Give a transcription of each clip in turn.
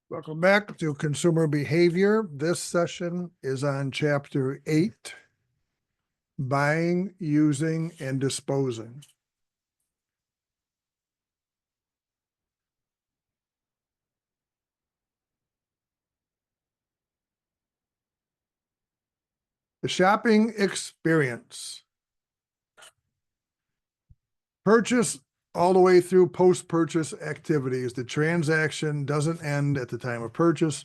Welcome back to Consumer Behavior. This session is on Chapter 8, Buying, Using, and Disposing. The shopping experience. Purchase all the way through post-purchase activities. The transaction doesn't end at the time of purchase.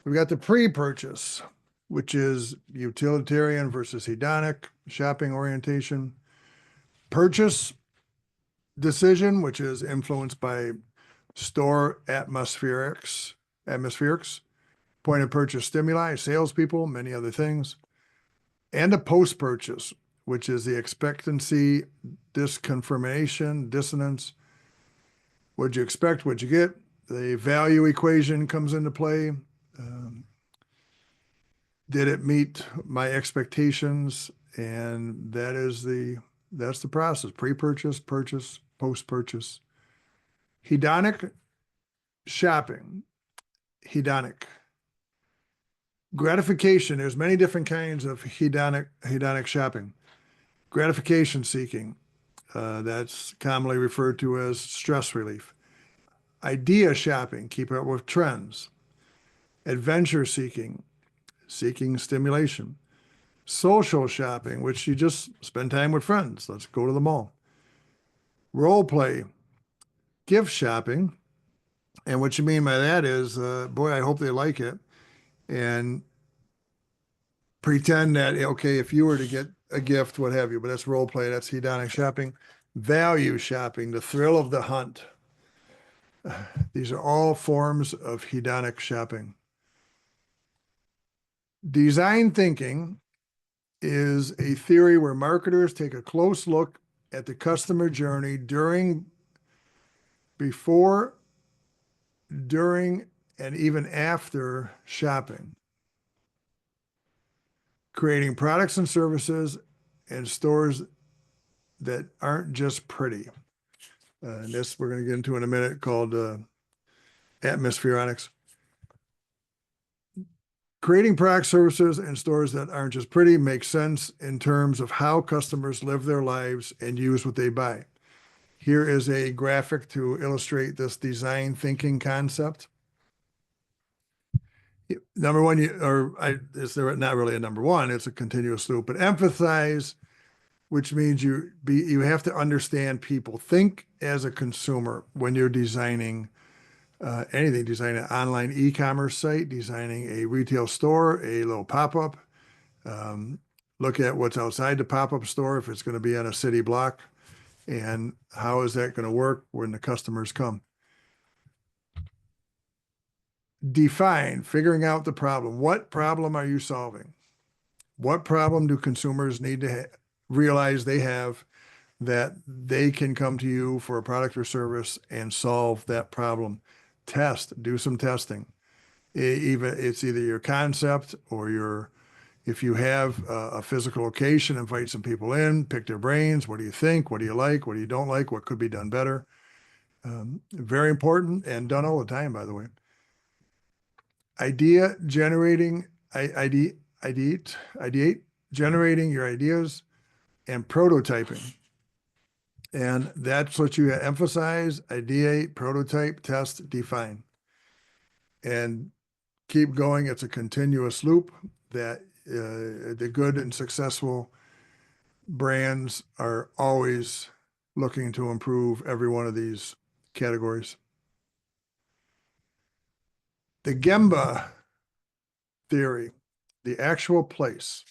We've got the pre-purchase, which is utilitarian versus hedonic, shopping orientation. Purchase decision, which is influenced by store atmospherics, point of purchase stimuli, salespeople, many other things, and a post-purchase, which is the expectancy, disconfirmation, dissonance. What'd you expect? What'd you get? The value equation comes into play. Did it meet my expectations? And that's the process: pre-purchase, purchase, post-purchase. Hedonic shopping. Hedonic gratification. There's many different kinds of hedonic shopping. Gratification seeking. That's commonly referred to as stress relief. Idea shopping. Keep up with trends. Adventure seeking. Seeking stimulation. Social shopping, which you just spend time with friends. Let's go to the mall. Role play. Gift shopping. And what you mean by that is, boy, I hope they like it. And pretend that, okay, if you were to get a gift, what have you, but that's role play, that's hedonic shopping. Value shopping, the thrill of the hunt. These are all forms of hedonic shopping. Design thinking is a theory where marketers take a close look at the customer journey before, during, and even after shopping, creating products and services and stores that aren't just pretty. And this we're going to get into in a minute, called atmospherics. Creating product, services, and stores that aren't just pretty makes sense in terms of how customers live their lives and use what they buy. Here is a graphic to illustrate this design thinking concept. Number one, it's not really a number one, it's a continuous loop, but empathize, which means you have to understand people. Think as a consumer when you're designing anything, designing an online e-commerce site, designing a retail store, a little pop-up. Look at what's outside the pop-up store, if it's going to be on a city block, and how is that going to work when the customers come. Define, figuring out the problem. What problem are you solving? What problem do consumers need to realize they have that they can come to you for a product or service and solve that problem? Test, do some testing. It's either your concept or if you have a physical location, invite some people in, pick their brains. What do you think? What do you like? What do you don't like? What could be done better? Very important and done all the time, by the way. Ideate, generating your ideas and prototyping. And that's what you emphasize: ideate, prototype, test, define. And keep going. It's a continuous loop that the good and successful brands are always looking to improve every one of these categories. The Gemba theory, the actual place.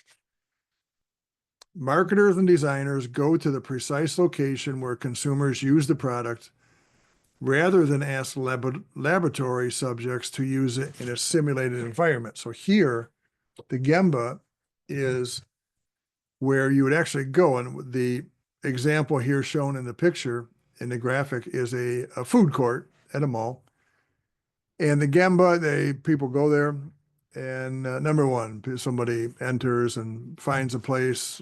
Marketers and designers go to the precise location where consumers use the product rather than ask laboratory subjects to use it in a simulated environment. So here, the Gemba is where you would actually go. And the example here shown in the picture, in the graphic, is a food court at a mall. And the Gemba, people go there, and number one, somebody enters and finds a place.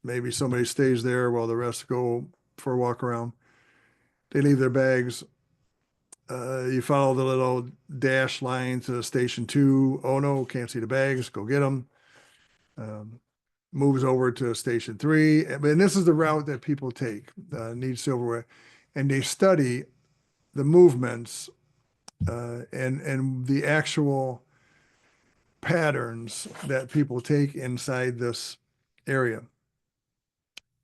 Maybe somebody stays there while the rest go for a walk around. They leave their bags. You follow the little dash line to station 2. Oh no, can't see the bags. Go get them. Moves over to station 3. And this is the route that people take, need silverware. And they study the movements and the actual patterns that people take inside this area.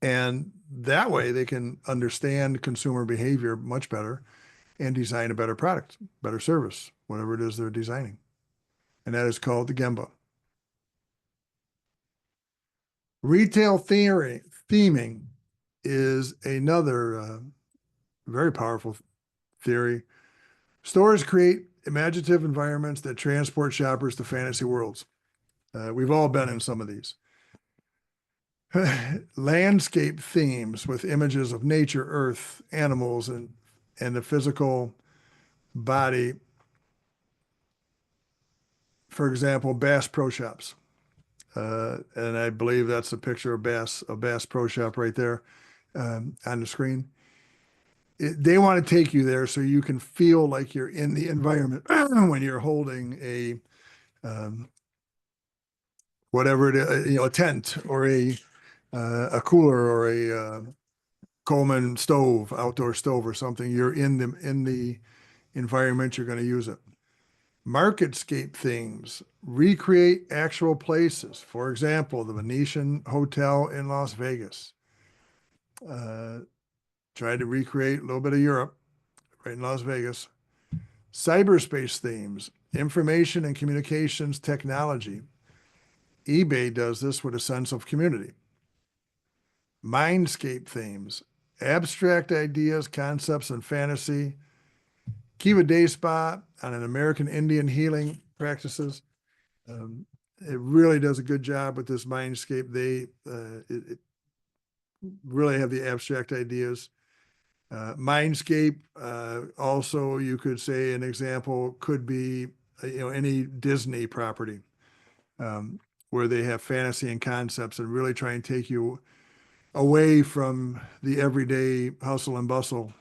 And that way they can understand consumer behavior much better and design a better product, better service, whatever it is they're designing. And that is called the Gemba. Retail theory, theming is another very powerful theory. Stores create imaginative environments that transport shoppers to fantasy worlds. We've all been in some of these. Landscape themes with images of nature, earth, animals, and the physical body. For example, Bass Pro Shops. And I believe that's a picture of Bass Pro Shop right there on the screen. They want to take you there so you can feel like you're in the environment when you're holding a whatever it is, a tent or a cooler or a Coleman stove, outdoor stove or something. You're in the environment you're going to use it. Marketscape themes recreate actual places. For example, the Venetian Hotel in Las Vegas. Tried to recreate a little bit of Europe right in Las Vegas. Cyberspace themes, information and communications technology. eBay does this with a sense of community. Mindscape themes, abstract ideas, concepts, and fantasy. Kiva Day Spa on an American Indian healing practices. It really does a good job with this mindscape. It really have the abstract ideas. Mindscape, also you could say an example could be, any Disney property where they have fantasy and concepts and really try and take you away from the everyday hustle and bustle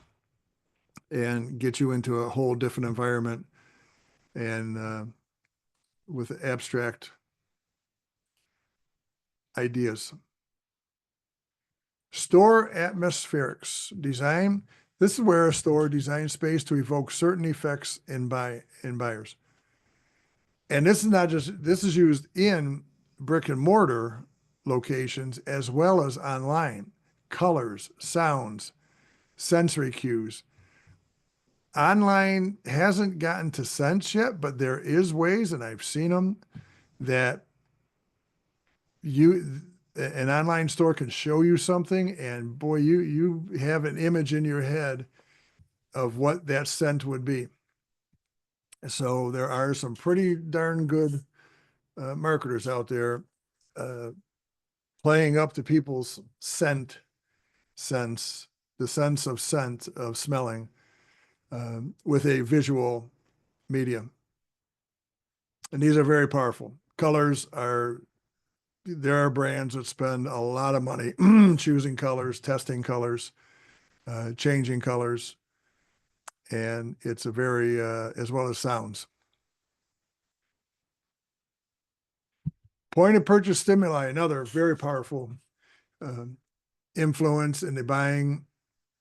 and get you into a whole different environment and with abstract ideas. Store atmospherics design. This is where a store designs space to evoke certain effects in buyers. And this is used in brick and mortar locations as well as online. Colors, sounds, sensory cues. Online hasn't gotten to sense yet, but there is ways, and I've seen them, that an online store can show you something, and boy, you have an image in your head of what that scent would be. So there are some pretty darn good marketers out there playing up to people's sense, the sense of scent of smelling with a visual medium. And these are very powerful. There are brands that spend a lot of money choosing colors, testing colors, changing colors, and it's a very, as well as sounds. Point of purchase stimuli, another very powerful influence in the buying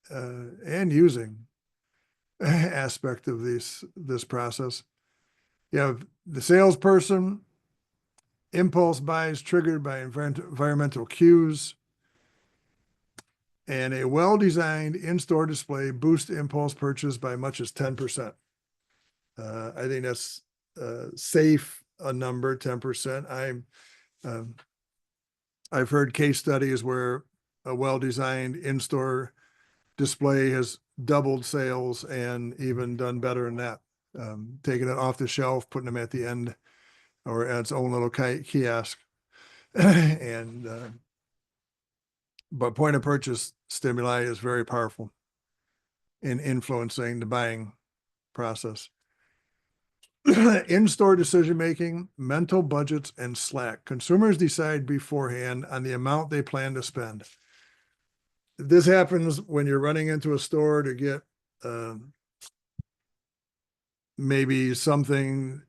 and using aspect of this process. You have the salesperson, impulse buys triggered by environmental cues, and a well-designed in-store display boosts impulse purchase by much as 10%. I think that's safe a number, 10%. I've heard case studies where a well-designed in-store display has doubled sales and even done better than that. Taking it off the shelf, putting them at the end or at its own little kiosk. And but point of purchase stimuli is very powerful in influencing the buying process. In-store decision-making, mental budgets, and slack. Consumers decide beforehand on the amount they plan to spend. This happens when you're running into a store to get maybe something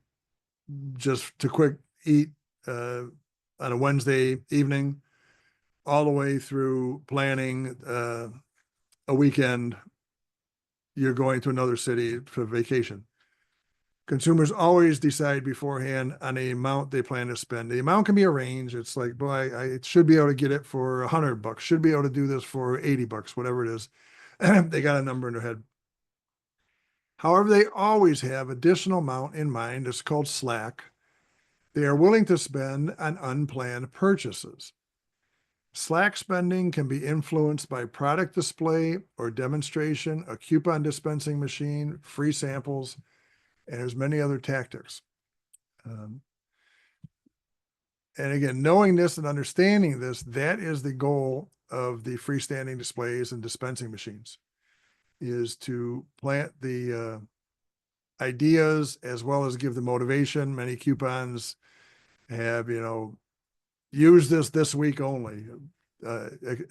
just to quick eat on a Wednesday evening, all the way through planning a weekend. You're going to another city for vacation. Consumers always decide beforehand on the amount they plan to spend. The amount can be a range. It's like, boy, I should be able to get it for $100, should be able to do this for $80, whatever it is. They got a number in their head. However, they always have additional amount in mind. It's called slack. They are willing to spend on unplanned purchases. Slack spending can be influenced by product display or demonstration, a coupon dispensing machine, free samples, and there's many other tactics. And again, knowing this and understanding this, that is the goal of the freestanding displays and dispensing machines, is to plant the ideas as well as give the motivation. Many coupons have, use this week only,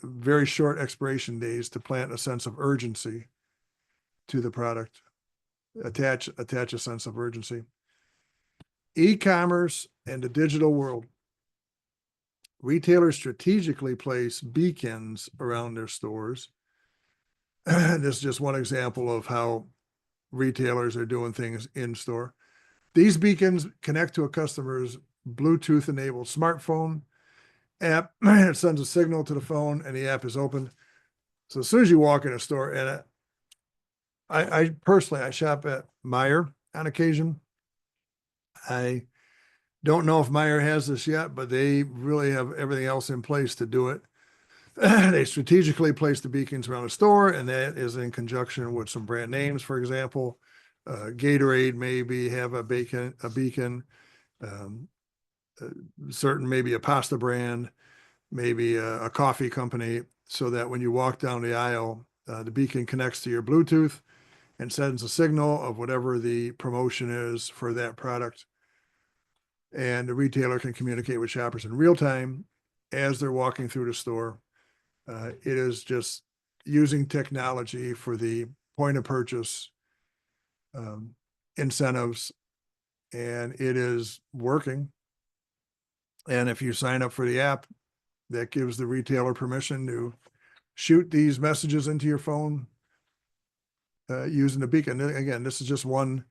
very short expiration days to plant a sense of urgency to the product, attach a sense of urgency. E-commerce and the digital world. Retailers strategically place beacons around their stores. This is just one example of how retailers are doing things in store. These beacons connect to a customer's Bluetooth-enabled smartphone app. It sends a signal to the phone, and the app is opened. So as soon as you walk in a store, and I personally, I shop at Meijer on occasion. I don't know if Meijer has this yet, but they really have everything else in place to do it. They strategically place the beacons around the store, and that is in conjunction with some brand names. For example, Gatorade maybe have a beacon, certain maybe a pasta brand, maybe a coffee company, so that when you walk down the aisle, the beacon connects to your Bluetooth and sends a signal of whatever the promotion is for that product. And the retailer can communicate with shoppers in real time as they're walking through the store. It is just using technology for the point of purchase incentives, and it is working. And if you sign up for the app, that gives the retailer permission to shoot these messages into your phone using the beacon. Again, this is just one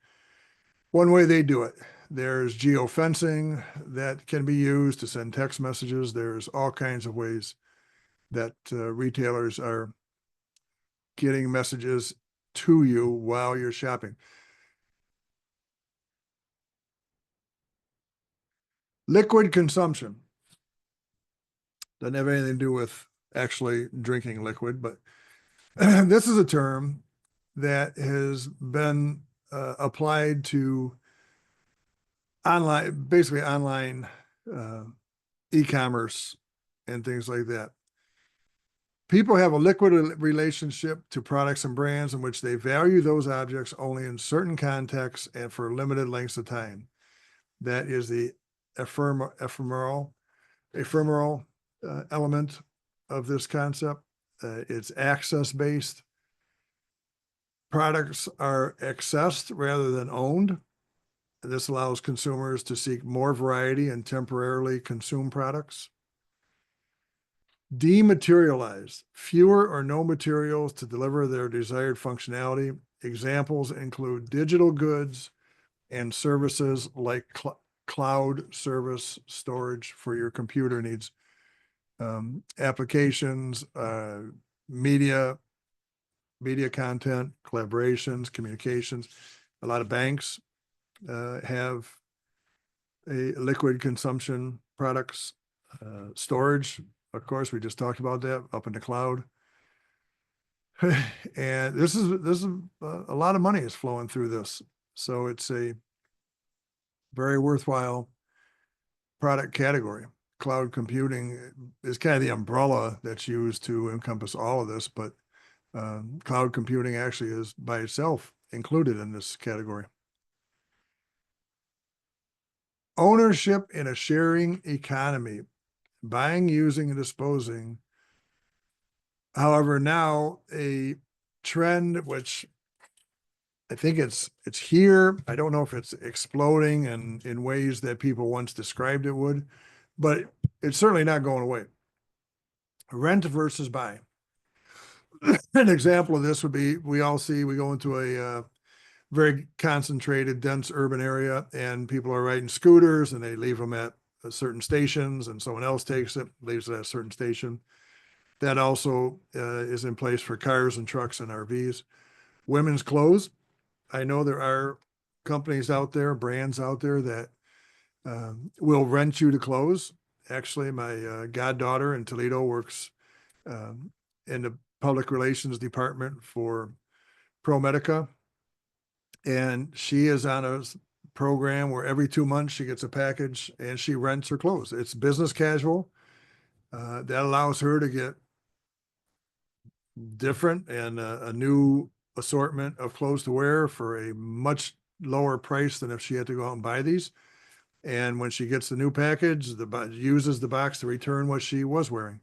way they do it. There's geofencing that can be used to send text messages. There's all kinds of ways that retailers are getting messages to you while you're shopping. Liquid consumption doesn't have anything to do with actually drinking liquid, but this is a term that has been applied to online, basically online e-commerce and things like that. People have a liquid relationship to products and brands in which they value those objects only in certain contexts and for limited lengths of time. That is the ephemeral element of this concept. It's access-based. Products are accessed rather than owned. This allows consumers to seek more variety and temporarily consume products. Dematerialized, fewer or no materials to deliver their desired functionality. Examples include digital goods and services like cloud service storage for your computer needs, applications, media content, collaborations, communications. A lot of banks have a liquid consumption products, storage. Of course, we just talked about that up in the cloud. And this is a lot of money is flowing through this. So it's a very worthwhile product category. Cloud computing is kind of the umbrella that's used to encompass all of this, but cloud computing actually is by itself included in this category. Ownership in a sharing economy, buying, using, and disposing. However, now a trend which I think it's here. I don't know if it's exploding and in ways that people once described it would, but it's certainly not going away. Rent versus buy. An example of this would be we go into a very concentrated, dense urban area, and people are riding scooters and they leave them at certain stations, and someone else takes it, leaves it at a certain station. That also is in place for cars and trucks and RVs. Women's clothes. I know there are companies out there, brands out there that will rent you to clothes. Actually, my goddaughter in Toledo works um, in the public relations department for ProMedica, and she is on a program where every 2 months she gets a package and she rents her clothes. It's business casual. That allows her to get different and a new assortment of clothes to wear for a much lower price than if she had to go out and buy these. And when she gets the new package, uses the box to return what she was wearing.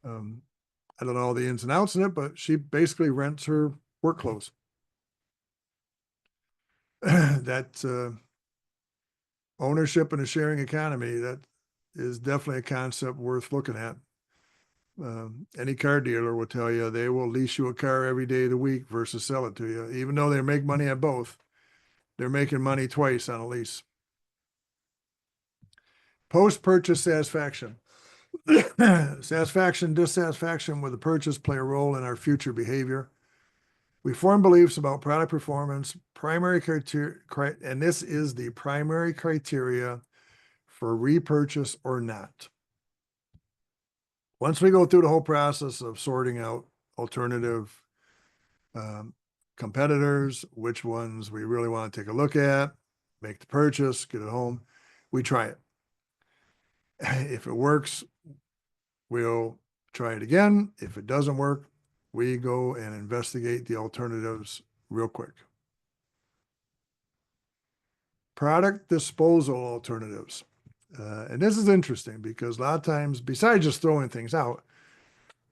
Um, I don't know all the ins and outs in it, but she basically rents her work clothes. That ownership in a sharing economy, that is definitely a concept worth looking at. Any car dealer will tell you they will lease you a car every day of the week versus sell it to you. Even though they make money at both, they're making money twice on a lease. Post-purchase satisfaction. Satisfaction, dissatisfaction with the purchase play a role in our future behavior. We form beliefs about product performance, primary criteria, and this is the primary criteria for repurchase or not. Once we go through the whole process of sorting out alternative um, competitors, which ones we really want to take a look at, make the purchase, get it home, we try it. If it works, we'll try it again. If it doesn't work, we go and investigate the alternatives real quick. Product disposal alternatives. And this is interesting because a lot of times, besides just throwing things out,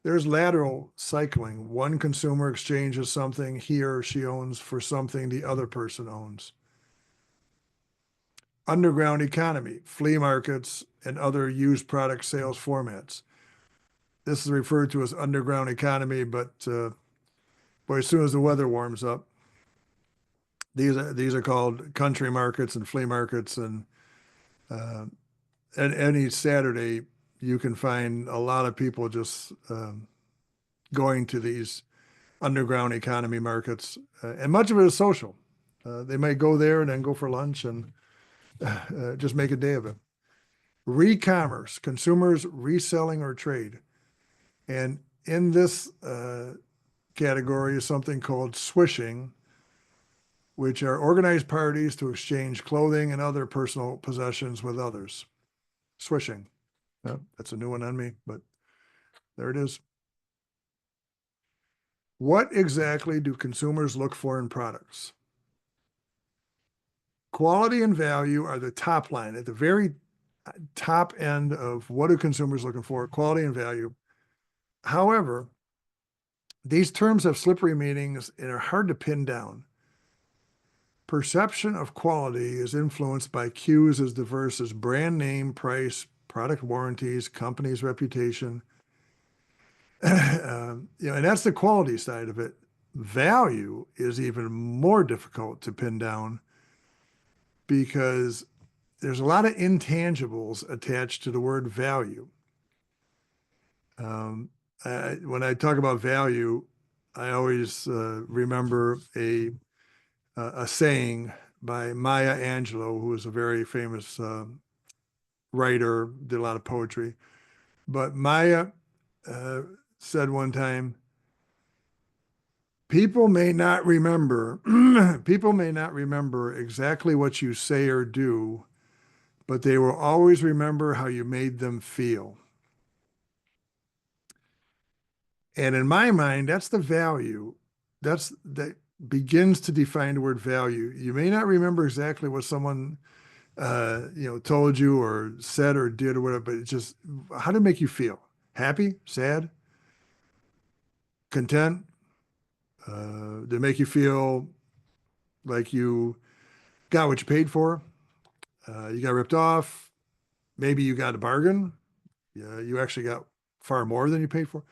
there's lateral cycling. One consumer exchanges something he or she owns for something the other person owns. Underground economy, flea markets, and other used product sales formats. This is referred to as underground economy, but boy, as soon as the weather warms up, these are called country markets and flea markets, and any Saturday you can find a lot of people just going to these underground economy markets, and much of it is social. They might go there and then go for lunch and just make a day of it. Re-commerce, consumers reselling or trade. And in this category is something called swishing, which are organized parties to exchange clothing and other personal possessions with others. Swishing. That's a new one on me, but there it is. What exactly do consumers look for in products? Quality and value are the top line, at the very top end of what are consumers looking for, quality and value. However, these terms have slippery meanings and are hard to pin down. Perception of quality is influenced by cues as diverse as brand name, price, product warranties, company's reputation. And that's the quality side of it. Value is even more difficult to pin down because there's a lot of intangibles attached to the word value. When I talk about value, I always remember a saying by Maya Angelou, who was a very famous writer, did a lot of poetry. But Maya said one time, people may not remember, people may not remember exactly what you say or do, but they will always remember how you made them feel. And in my mind, that's the value. That begins to define the word value. You may not remember exactly what someone told you or said or did or whatever, but it's just how did it make you feel? Happy, sad, content? Did it make you feel like you got what you paid for. You got ripped off. Maybe you got a bargain. You actually got far more than you paid for.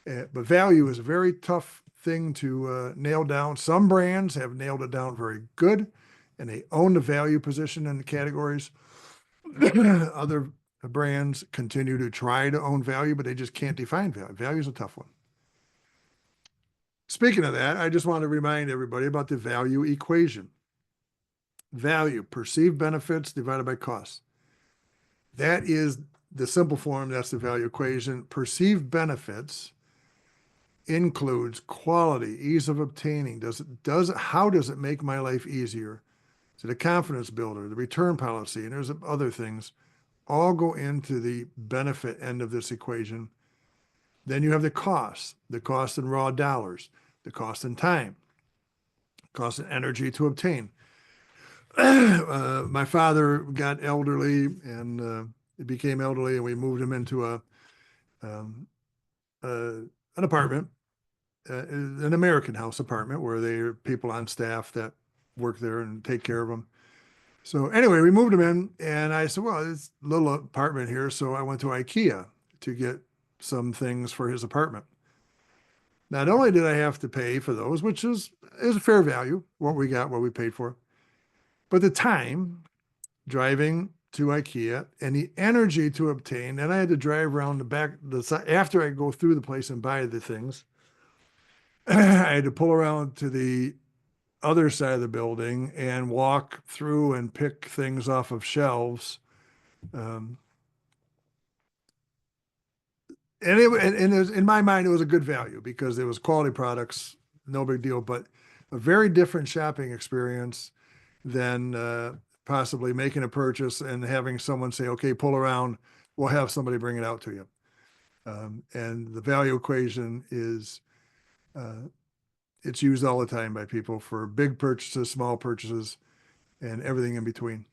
But value is a very tough thing to nail down. Some brands have nailed it down very good, and they own the value position in the categories. Other brands continue to try to own value, but they just can't define value. Value is a tough one. Speaking of that, I just want to remind everybody about the value equation. Value, perceived benefits divided by cost. That is the simple form. That's the value equation. Perceived benefits includes quality, ease of obtaining. How does it make my life easier? Is it a confidence builder, the return policy, and there's other things all go into the benefit end of this equation. Then you have the cost in raw dollars, the cost in time, cost in energy to obtain. My father got elderly and he became elderly, and we moved him into um, an apartment, an American house apartment where there are people on staff that work there and take care of him. So anyway, we moved him in, and I said, well, it's a little apartment here. So I went to IKEA to get some things for his apartment. Not only did I have to pay for those, which is a fair value, what we got, what we paid for, but the time driving to IKEA and the energy to obtain, and I had to drive around the back, after I go through the place and buy the things, I had to pull around to the other side of the building and walk through and pick things off of shelves. Um, in my mind, it was a good value because it was quality products, no big deal, but a very different shopping experience than possibly making a purchase and having someone say, okay, pull around, we'll have somebody bring it out to you. And the value equation is, it's used all the time by people for big purchases, small purchases, and everything in between.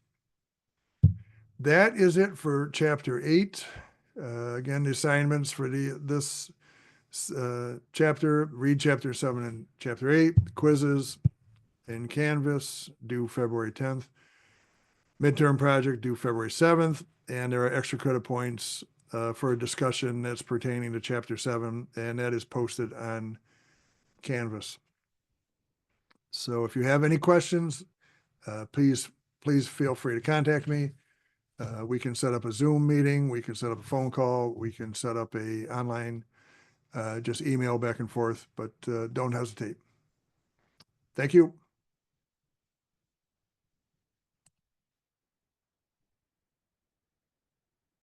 That is it for chapter 8. Again, the assignments for this chapter, read chapter 7 and chapter 8, quizzes in Canvas due February 10th, midterm project due February 7th, and there are extra credit points for a discussion that's pertaining to chapter 7, and that is posted on Canvas. So if you have any questions, please feel free to contact me. We can set up a Zoom meeting. We can set up a phone call. We can set up a online, just email back and forth, but don't hesitate. Thank you.